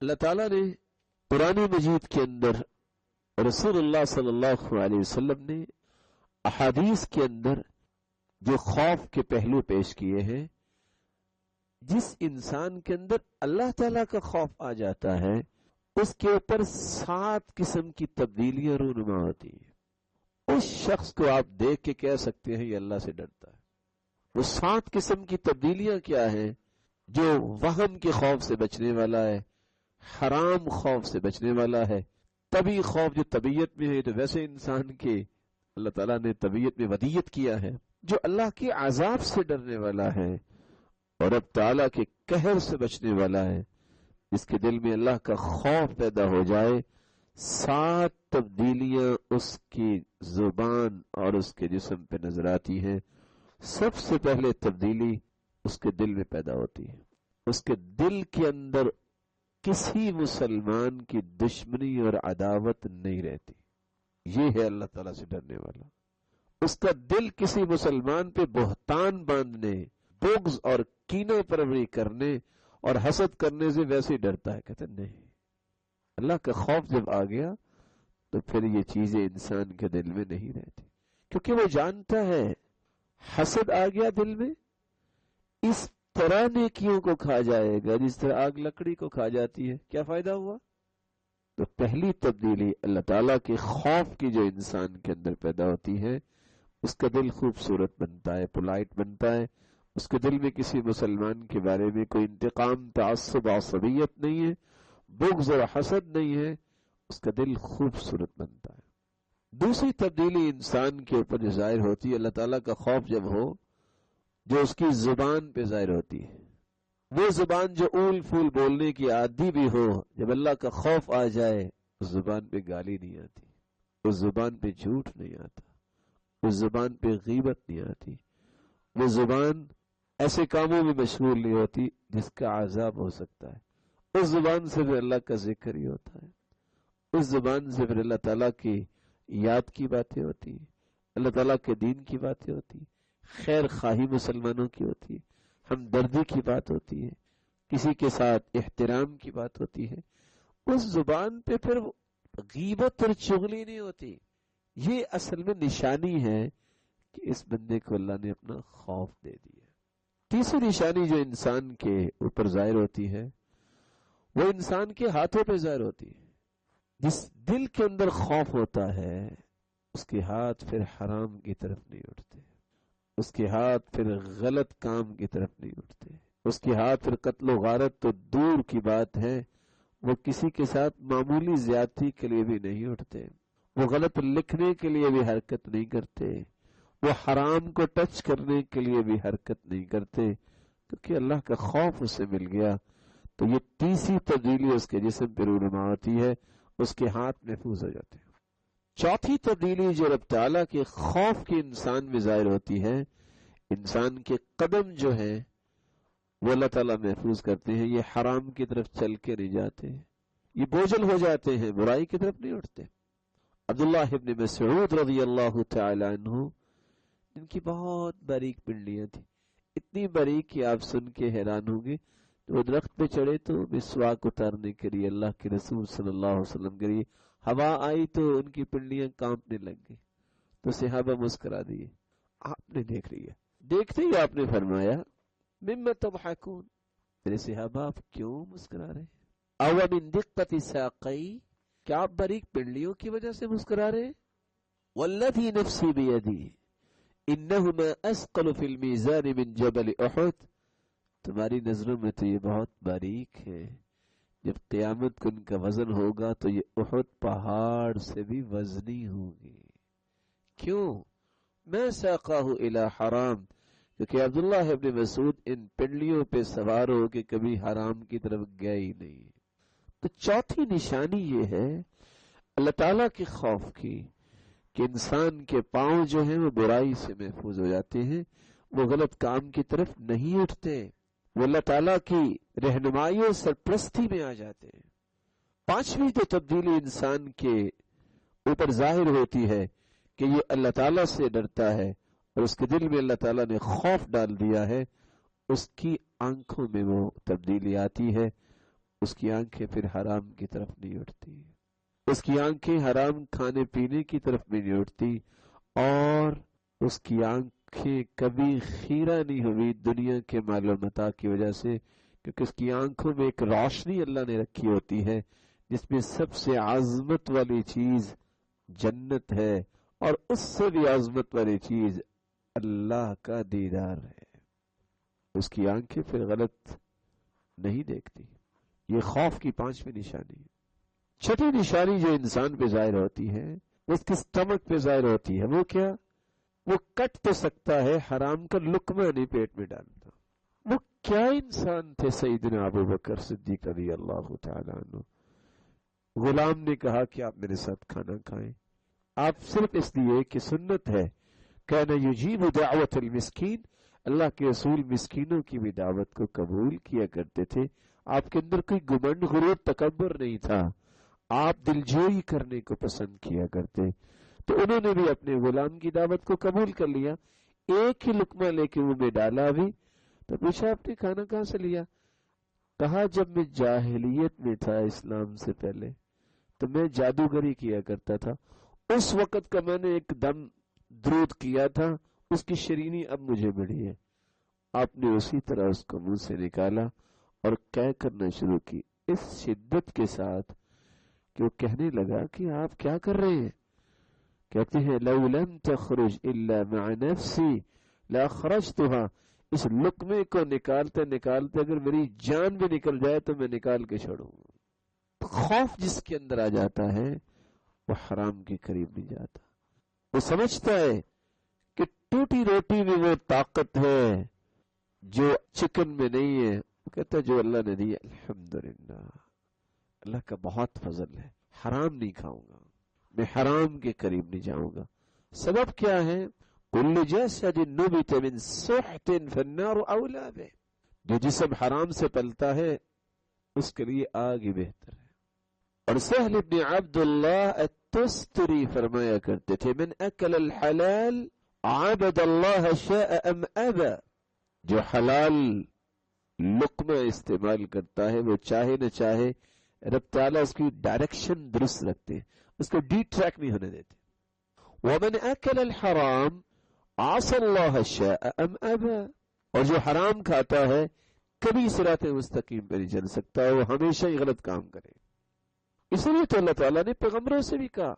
اللہ تعالیٰ نے قرآن مجید کے اندر رسول اللہ صلی اللہ علیہ وسلم نے احادیث کے اندر جو خوف کے پہلو پیش کیے ہیں، جس انسان کے اندر اللہ تعالیٰ کا خوف آ جاتا ہے اس کے اوپر 7 قسم کی تبدیلیاں رونما ہوتی ہیں۔ اس شخص کو آپ دیکھ کے کہہ سکتے ہیں یہ اللہ سے ڈرتا ہے۔ وہ 7 قسم کی تبدیلیاں کیا ہیں؟ جو وہم کے خوف سے بچنے والا ہے، حرام خوف سے بچنے والا ہے، طبی خوف جو طبیعت میں ہے، تو ویسے انسان کے اللہ تعالیٰ نے طبیعت میں ودیت کیا ہے، جو اللہ کے عذاب سے ڈرنے والا ہے اور رب تعالیٰ کے قہر سے بچنے والا ہے، جس کے دل میں اللہ کا خوف پیدا ہو جائے، 7 تبدیلیاں اس کی زبان اور اس کے جسم پہ نظر آتی ہیں۔ سب سے پہلے تبدیلی اس کے دل میں پیدا ہوتی ہے۔ اس کے دل کے اندر کسی مسلمان کی دشمنی اور عداوت نہیں رہتی۔ یہ ہے اللہ تعالیٰ سے ڈرنے والا۔ اس کا دل کسی مسلمان پہ بہتان باندھنے، بغض اور کینہ پروری کرنے اور حسد کرنے سے ویسے ہی ڈرتا ہے۔ کہتے نہیں، اللہ کا خوف جب آ گیا تو پھر یہ چیزیں انسان کے دل میں نہیں رہتی، کیونکہ وہ جانتا ہے حسد آ گیا دل میں، اس طرح نیکیوں کو کھا جائے گا جس طرح آگ لکڑی کو کھا جاتی ہے۔ کیا فائدہ ہوا؟ تو پہلی تبدیلی اللہ تعالیٰ کے خوف کی جو انسان کے اندر پیدا ہوتی ہے، اس کا دل خوبصورت بنتا ہے، پولائٹ بنتا ہے۔ اس کے دل میں کسی مسلمان کے بارے میں کوئی انتقام، تعصب، عصبیت نہیں ہے، بغض اور حسد نہیں ہے، اس کا دل خوبصورت بنتا ہے۔ دوسری تبدیلی انسان کے اوپر جو ظاہر ہوتی ہے، اللہ تعالیٰ کا خوف جب ہو، جو اس کی زبان پہ ظاہر ہوتی ہے، وہ زبان جو اول پھول بولنے کی عادی بھی ہو، جب اللہ کا خوف آ جائے اس زبان پہ گالی نہیں آتی، اس زبان پہ جھوٹ نہیں آتا، اس زبان پہ غیبت نہیں آتی، وہ زبان ایسے کاموں میں مشغول نہیں ہوتی جس کا عذاب ہو سکتا ہے۔ اس زبان سے پھر اللہ کا ذکر ہی ہوتا ہے، اس زبان سے پھر اللہ تعالیٰ کی یاد کی باتیں ہوتی ہیں، اللہ تعالیٰ کے دین کی باتیں ہوتی ہیں، خیر خواہی مسلمانوں کی ہوتی ہے، ہمدردی کی بات ہوتی ہے، کسی کے ساتھ احترام کی بات ہوتی ہے۔ اس زبان پہ پھر غیبت اور چغلی نہیں ہوتی۔ یہ اصل میں نشانی ہے کہ اس بندے کو اللہ نے اپنا خوف دے دیا۔ تیسری نشانی جو انسان کے اوپر ظاہر ہوتی ہے وہ انسان کے ہاتھوں پہ ظاہر ہوتی ہے۔ جس دل کے اندر خوف ہوتا ہے اس کے ہاتھ پھر حرام کی طرف نہیں اٹھتے، اس کے ہاتھ پھر غلط کام کی طرف نہیں اٹھتے، اس کے ہاتھ پھر قتل و غارت تو دور کی بات ہے، وہ کسی کے ساتھ معمولی زیادتی کے لیے بھی نہیں اٹھتے، وہ غلط لکھنے کے لیے بھی حرکت نہیں کرتے، وہ حرام کو ٹچ کرنے کے لیے بھی حرکت نہیں کرتے، کیونکہ اللہ کا خوف اسے مل گیا۔ تو یہ تیسری تبدیلی اس کے جسم پہ رونما ہوتی ہے، اس کے ہاتھ محفوظ ہو جاتے ہیں۔ چوتھی تبدیلی جو رب تعالیٰ کے خوف کی انسان میں ظاہر ہوتی ہے، انسان کے قدم جو ہیں وہ اللہ تعالیٰ محفوظ کرتے ہیں، یہ حرام کی طرف چل کے نہیں جاتے، یہ بوجھل ہو جاتے ہیں، برائی کی طرف نہیں اٹھتے۔ عبداللہ ابن مسعود رضی اللہ تعالی عنہ، جن کی بہت باریک پنڈلیاں تھیں، اتنی باریک کہ آپ سن کے حیران ہوں گے، تو وہ درخت پہ چڑھے تو مسواک اتارنے کے لیے اللہ کے رسول صلی اللہ علیہ وسلم کے لیے ہوا آئی تو ان کی پنڈلیاں کانپنے لگ گئی، تو صحابہ مسکرا دیے۔ آپ نے دیکھ لیا، دیکھتے ہی آپ نے فرمایا مما تضحکون، میرے صحابہ آپ کیوں مسکرا رہے ہیں؟ او من دقت ساقی، کیا آپ باریک پنڈلیوں کی وجہ سے مسکرا رہے ہیں؟ والذی نفسی بیدی انہما اسقل فی المیزان من جبل احد، تمہاری نظروں میں تو یہ بہت باریک ہے، جب قیامت کو ان کا وزن ہوگا تو یہ احد پہاڑ سے بھی وزنی ہوگی۔ کیوں؟ میں ساقاہ الی حرام، کیونکہ عبداللہ ابن مسعود ان پنڈلیوں پہ سوار ہو کے کبھی حرام کی طرف گئے ہی نہیں۔ تو چوتھی نشانی یہ ہے اللہ تعالیٰ کے خوف کی کہ انسان کے پاؤں جو ہیں وہ برائی سے محفوظ ہو جاتے ہیں، وہ غلط کام کی طرف نہیں اٹھتے، وہ اللہ تعالیٰ کی رہنمائی اور سرپرستی میں آ جاتے ہیں۔ پانچویں جو تبدیلی انسان کے اوپر ظاہر ہوتی ہے کہ یہ اللہ تعالیٰ سے ڈرتا ہے اور اس کے دل میں اللہ تعالیٰ نے خوف ڈال دیا ہے، اس کی آنکھوں میں وہ تبدیلی آتی ہے، اس کی آنکھیں پھر حرام کی طرف نہیں اٹھتی، اس کی آنکھیں حرام کھانے پینے کی طرف بھی نہیں اٹھتی، اور اس کی آنکھیں کبھی خیرہ نہیں ہوئی دنیا کے مال و متاع کی وجہ سے، کیونکہ اس کی آنکھوں میں ایک روشنی اللہ نے رکھی ہوتی ہے جس میں سب سے عظمت والی چیز جنت ہے، اور اس سے بھی عظمت والی چیز اللہ کا دیدار ہے۔ اس کی آنکھیں پھر غلط نہیں دیکھتی۔ یہ خوف کی 5ویں نشانی ہے۔ چھٹی نشانی جو انسان پہ ظاہر ہوتی ہے، اس کے اسٹمک پہ ظاہر ہوتی ہے، وہ کیا؟ وہ کٹ تو سکتا ہے، حرام کا لقمہ نہیں پیٹ میں ڈالتا۔ وہ کیا انسان تھے سیدنا ابو بکر صدیق رضی اللہ تعالیٰ عنہ؟ غلام نے کہا کہ آپ میرے ساتھ کھانا کھائیں، آپ صرف اس لیے کہ سنت ہے، کہنا یجیب دعوت المسکین، اللہ کے رسول مسکینوں کی بھی دعوت کو قبول کیا کرتے تھے۔ آپ کے اندر کوئی گمنڈ غرور تکبر نہیں تھا، آپ دلجوئی کرنے کو پسند کیا کرتے، تو انہوں نے بھی اپنے غلام کی دعوت کو قبول کر لیا۔ ایک ہی لقمہ لے کے منہ میں ڈالا بھی، تو پوچھا آپ نے کھانا کہاں سے لیا؟ کہا جب میں جاہلیت میں تھا اسلام سے پہلے تو میں جادوگری کیا کرتا تھا، اس وقت کا میں نے ایک دم درود کیا تھا، اس کی شرینی اب مجھے ملی ہے۔ آپ نے اسی طرح اس کو منہ سے نکالا اور کہہ کرنا شروع کی اس شدت کے ساتھ کہ وہ کہنے لگا کہ آپ کیا کر رہے ہیں؟ کہتے ہیں لو لم تخرج الا مع نفسی لاخرجتها، اس لقمے کو نکالتے نکالتے اگر میری جان بھی نکل جائے تو میں نکال کے چھوڑوں گا۔ خوف جس کے اندر آ جاتا ہے وہ حرام کے قریب نہیں جاتا، وہ سمجھتا ہے کہ ٹوٹی روٹی میں وہ طاقت ہے جو چکن میں نہیں ہے۔ وہ کہتا ہے جو اللہ نے دی الحمدللہ، اللہ کا بہت فضل ہے، حرام نہیں کھاؤں گا، میں حرام کے قریب نہیں جاؤں گا۔ سبب کیا ہے؟ کل جسد نبت من سحت فالنار اولا بہ، جو جسم حرام سے پلتا ہے اس کے لیے آگ ہی بہتر ہے۔ اور سہل ابن عبداللہ التستری فرمایا کرتے تھے من اکل الحلال عبد اللہ شاء ام ابا، جو حلال لقمہ استعمال کرتا ہے وہ چاہے نہ چاہے رب تعالیٰ اس کی ڈائریکشن درست رکھتے ہیں، اس کو ڈی ٹریک نہیں ہونے دیتے۔ ومن اکل الحرام عصى اللہ شاء ام ابا، اور جو حرام کھاتا ہے کبھی صراط مستقیم پہ نہیں چل سکتا ہے، وہ ہمیشہ ہی غلط کام کرے۔ اس لیے تو اللہ تعالیٰ نے پیغمبروں سے بھی کہا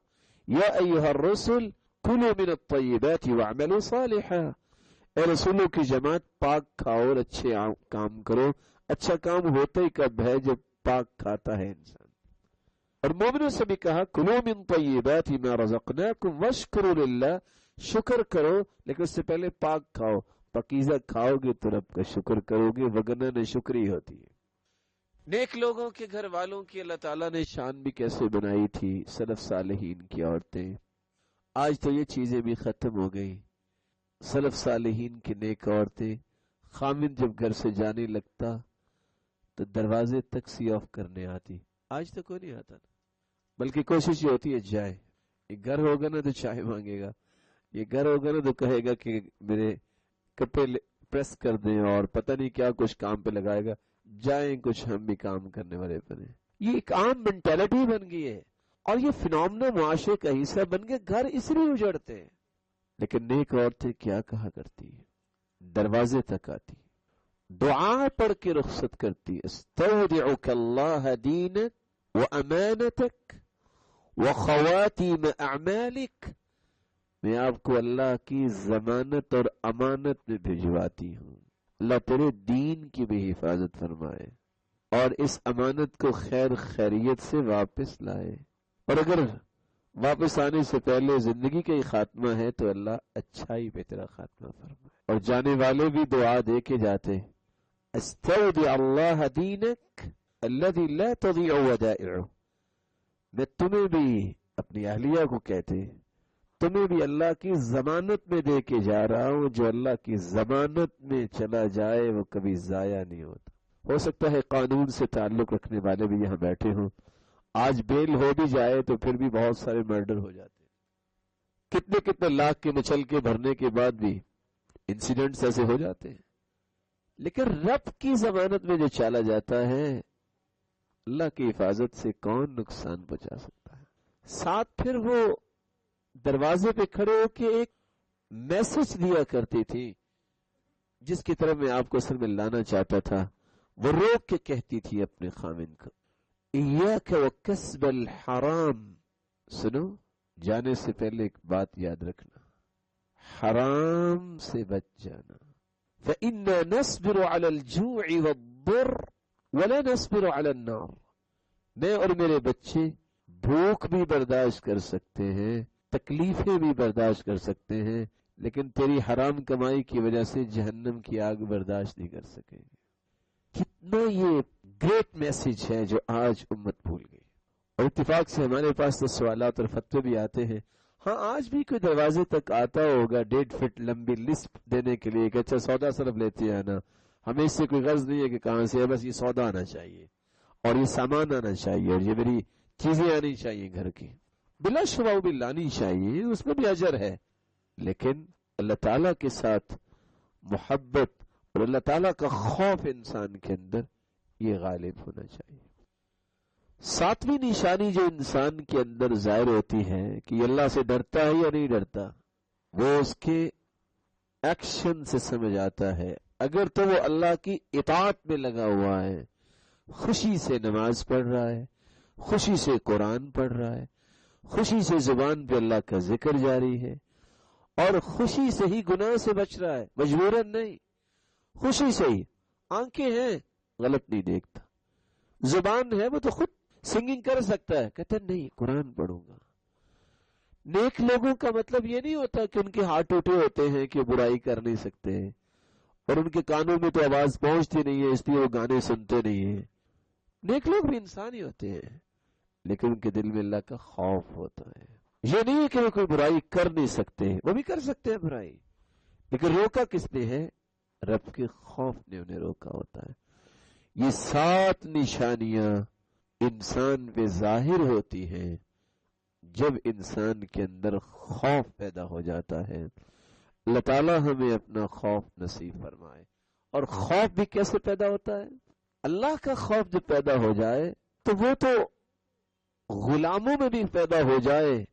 یا ایھا الرسل کلوا من الطیبات واعملوا صالحا، اے رسولوں کی جماعت پاک کھاؤ اور اچھے کام کرو۔ اچھا کام ہوتا ہی کب ہے؟ جب پاک کھاتا ہے انسان۔ اور مومنوں سے بھی کہا کلوا من طیبات ما رزقناکم واشکروا للہ، شکر کرو لیکن اس سے پہلے پاک کھاؤ، پاکیزہ کھاؤ گے تو رب کا شکر کرو گے، وگرنہ ناشکری ہوتی ہے۔ نیک لوگوں کے گھر والوں کی اللہ تعالیٰ نے شان بھی کیسے بنائی تھی، سلف صالحین کی عورتیں۔ آج تو یہ چیزیں بھی ختم ہو گئی۔ سلف صالحین کی نیک عورتیں، خامن جب گھر سے جانے لگتا تو دروازے تک سی آف کرنے آتی۔ آج تو کوئی نہیں آتا نا، بلکہ کوشش یہ ہوتی ہے جائے۔ یہ گھر ہوگا نا تو چائے مانگے گا، یہ گھر ہوگا نا تو کہے گا کہ میرے کپڑے پریس کر دیں، اور پتہ نہیں کیا کچھ کام پہ لگائے گا، جائیں کچھ ہم بھی کام کرنے والے بنے۔ یہ ایک عام مینٹیلٹی بن گئی ہے، اور یہ فینومنا معاشرے کا حصہ بن گیا۔ گھر اس لیے اجڑتے ہیں، لیکن نیک عورتیں کیا کہا کرتی ہیں؟ دروازے تک آتی، دعا پڑھ کے رخصت کرتی، استودعک اللہ دینک وامانتک وخواتیم اعمالک، میں آپ کو اللہ کی ضمانت اور امانت میں بھجواتی ہوں، اللہ تیرے دین کی بھی حفاظت فرمائے اور اس امانت کو خیر خیریت سے واپس لائے، اور اگر واپس آنے سے پہلے زندگی کا ہی خاتمہ ہے تو اللہ اچھائی پہ تیرا خاتمہ فرمائے۔ اور جانے والے بھی دعا دے کے جاتے، استودع اللہ دینک الذی لا تضیع ودائعہ، میں تمہیں بھی اپنی اہلیہ کو کہتے تمہیں بھی اللہ کی ضمانت میں دے کے جا رہا ہوں، جو اللہ کی ضمانت میں چلا جائے وہ کبھی ضائع نہیں ہوتا۔ ہو سکتا ہے قانون سے تعلق رکھنے والے بھی یہاں بیٹھے ہوں، آج بیل ہو بھی جائے تو پھر بھی بہت سارے مرڈر ہو جاتے ہیں، کتنے لاکھ کے مچل کے بھرنے کے بعد بھی انسیڈنٹس ایسے ہو جاتے ہیں، لیکن رب کی ضمانت میں جو چلا جاتا ہے اللہ کی حفاظت سے کون نقصان پہنچا سکتا ہے؟ ساتھ پھر وہ دروازے پہ کھڑے ہو کے ایک میسج دیا کرتی تھی جس کی طرف میں آپ کو اصل میں لانا چاہتا تھا. وہ روک کے کہتی تھی اپنے خاوند کو ایاک وکسب الحرام. سنو، جانے سے پہلے ایک بات یاد رکھنا، حرام سے بچ جانا. فإنا نصبر على الجوع والضر ولا نصبر على النار. میں اور میرے بچے بھوک بھی برداشت کر سکتے ہیں، تکلیفیں بھی برداشت کر سکتے ہیں، لیکن تیری حرام کمائی کی وجہ سے جہنم کی آگ برداشت نہیں کر سکیں گے. کتنا یہ گریٹ میسج ہے جو آج امت بھول گئی. اور اتفاق سے ہمارے پاس تو سوالات اور فتوے بھی آتے ہیں. ہاں آج بھی کوئی دروازے تک آتا ہوگا 1.5 فٹ لمبی لسٹ دینے کے لیے کہ اچھا سودا صرف لیتے ہیں نا، ہمیں اس سے کوئی غرض نہیں ہے کہ کہاں سے ہے، بس یہ سودا آنا چاہیے اور یہ سامان آنا چاہیے اور یہ میری چیزیں آنی چاہیے گھر کی. بلا شبہ وہ بھی لانی چاہیے، اس میں بھی اجر ہے، لیکن اللہ تعالیٰ کے ساتھ محبت اور اللہ تعالیٰ کا خوف انسان کے اندر یہ غالب ہونا چاہیے. ساتویں نشانی جو انسان کے اندر ظاہر ہوتی ہے کہ یہ اللہ سے ڈرتا ہے یا نہیں ڈرتا، وہ اس کے ایکشن سے سمجھ آتا ہے. اگر تو وہ اللہ کی اطاعت میں لگا ہوا ہے، خوشی سے نماز پڑھ رہا ہے، خوشی سے قرآن پڑھ رہا ہے، خوشی سے زبان پہ اللہ کا ذکر جاری ہے، اور خوشی سے ہی گناہ سے بچ رہا ہے، مجبوراً نہیں، خوشی سے ہی. آنکھیں ہیں غلط نہیں دیکھتا، زبان ہے وہ تو خود سنگنگ کر سکتا ہے، کہتا نہیں قرآن پڑھوں گا. نیک لوگوں کا مطلب یہ نہیں ہوتا کہ ان کے ہاتھ ٹوٹے ہوتے ہیں کہ برائی کر نہیں سکتے اور ان کے کانوں میں تو آواز پہنچتی نہیں ہے اس لیے وہ گانے سنتے نہیں ہیں. نیک لوگ بھی انسان ہی ہوتے ہیں، لیکن ان کے دل میں اللہ کا خوف ہوتا ہے. یہ نہیں ہے کہ وہ کوئی برائی کر نہیں سکتے، وہ بھی کر سکتے ہیں برائی، لیکن روکا کس نے ہے؟ رب کے خوف نے انہیں روکا ہوتا ہے. یہ 7 نشانیاں انسان پہ ظاہر ہوتی ہیں جب انسان کے اندر خوف پیدا ہو جاتا ہے. اللہ تعالیٰ ہمیں اپنا خوف نصیب فرمائے. اور خوف بھی کیسے پیدا ہوتا ہے؟ اللہ کا خوف جب پیدا ہو جائے تو وہ تو غلاموں میں بھی پیدا ہو جائے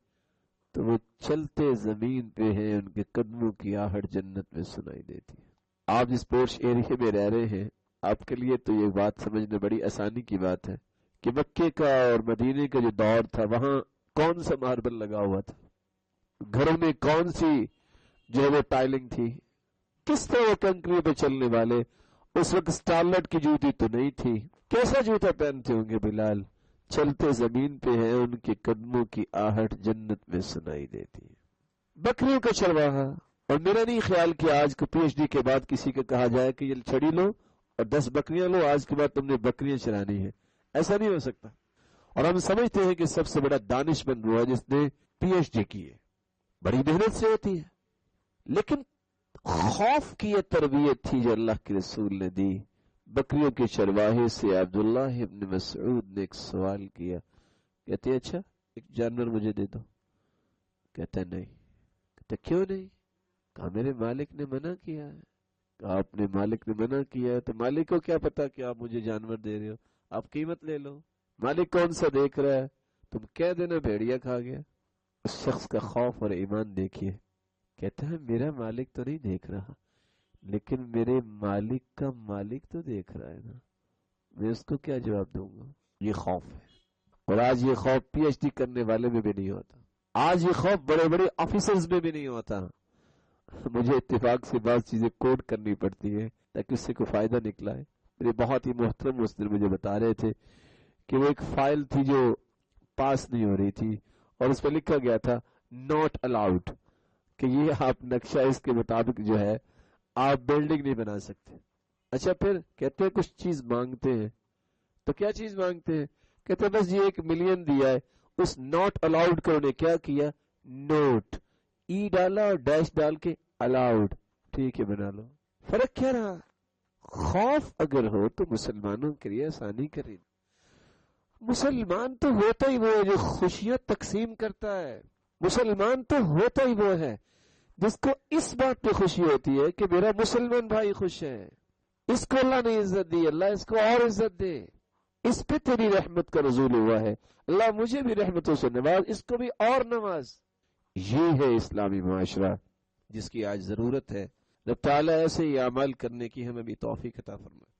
تو وہ چلتے زمین پہ ہیں، ان کے قدموں کی آہٹ جنت میں سنائی دیتی ہے. آپ جس پورش ایریے میں رہ رہے ہیں، آپ کے لیے تو یہ بات سمجھنا بڑی آسانی کی بات ہے کہ مکے کا اور مدینے کا جو دور تھا وہاں کون سا ماربل لگا ہوا تھا، گھروں میں کون سی جو ہے وہ ٹائلنگ تھی، کس طرح وہ کنکری پہ چلنے والے. اس وقت سٹارلٹ کی جوتی تو نہیں تھی. کیسا جوتا پہنتے ہوں گے بلال؟ چلتے زمین پہ ہیں، ان کے قدموں کی آہٹ جنت میں سنائی دیتی ہے. بکریوں کا چرواہا. اور میرا نہیں خیال کہ آج کو پی ایچ ڈی کے بعد کسی کا کہا جائے کہ یہ چھڑی لو اور 10 بکریاں لو، آج کے بعد تم نے بکریاں چرانی ہے. ایسا نہیں ہو سکتا. اور ہم سمجھتے ہیں کہ سب سے بڑا دانش مند ہوا جس نے پی ایچ ڈی کی ہے، بڑی محنت سے ہوتی ہے، لیکن خوف کی یہ تربیت تھی جو اللہ کے رسول نے دی. بکریوں کے چرواہے سے عبداللہ ابن مسعود نے ایک سوال کیا، کہتے ہیں اچھا ایک جانور مجھے دے دو. کہتا نہیں. کہتا کیوں نہیں؟ کہا میرے مالک نے منع کیا ہے. کہا آپ نے مالک نے منع کیا ہے تو مالک کو کیا پتا کہ آپ مجھے جانور دے رہے ہو، آپ قیمت لے لو. مالک کون سا دیکھ رہا ہے؟ تم کہہ دینا بھیڑیا کھا گیا. اس شخص کا خوف اور ایمان دیکھیے. کہتا ہے میرا مالک تو نہیں دیکھ رہا، لیکن میرے مالک کا مالک تو دیکھ رہا ہے نا، میں اس کو کیا جواب دوں گا. یہ خوف ہے. اور آج یہ خوف پی ایچ ڈی کرنے والے میں بھی نہیں ہوتا، آج یہ خوف بڑے بڑے آفیسرز میں بھی نہیں ہوتا. مجھے اتفاق سے بعض چیزیں کوڈ کرنی پڑتی ہیں تاکہ اس سے کوئی فائدہ نکلا ہے. میرے بہت ہی محترم اس دن مجھے بتا رہے تھے کہ وہ ایک فائل تھی جو پاس نہیں ہو رہی تھی اور اس پہ لکھا گیا تھا ناٹ الاؤڈ، کہ یہ آپ نقشہ اس کے مطابق جو ہے آپ بلڈنگ نہیں بنا سکتے. اچھا پھر کہتے ہیں کچھ چیز مانگتے ہیں، تو کیا چیز مانگتے ہیں؟ کہتے ہیں بس یہ 1 ملین دیا ہے. اس ناٹ الاؤڈ کو انہیں کیا کیا؟ نوٹ ای ڈالا اور ڈیش ڈال کے الاؤڈ. ٹھیک ہے بنا لو. فرق کیا رہا؟ خوف اگر ہو تو مسلمانوں کے لیے آسانی کریں. مسلمان تو ہوتا ہی وہ ہے جو خوشیاں تقسیم کرتا ہے. مسلمان تو ہوتا ہی وہ ہے جس کو اس بات پہ خوشی ہوتی ہے کہ میرا مسلمان بھائی خوش ہے، اس کو اللہ نے عزت دی، اللہ اس کو اور عزت دے. اس پہ تیری رحمت کا نزول ہوا ہے، اللہ مجھے بھی رحمتوں سے نواز، اس کو بھی اور نواز۔ یہ ہے اسلامی معاشرہ جس کی آج ضرورت ہے۔ رب تعالیٰ ایسے ہی اعمال کرنے کی ہمیں بھی توفیق عطا فرمائے۔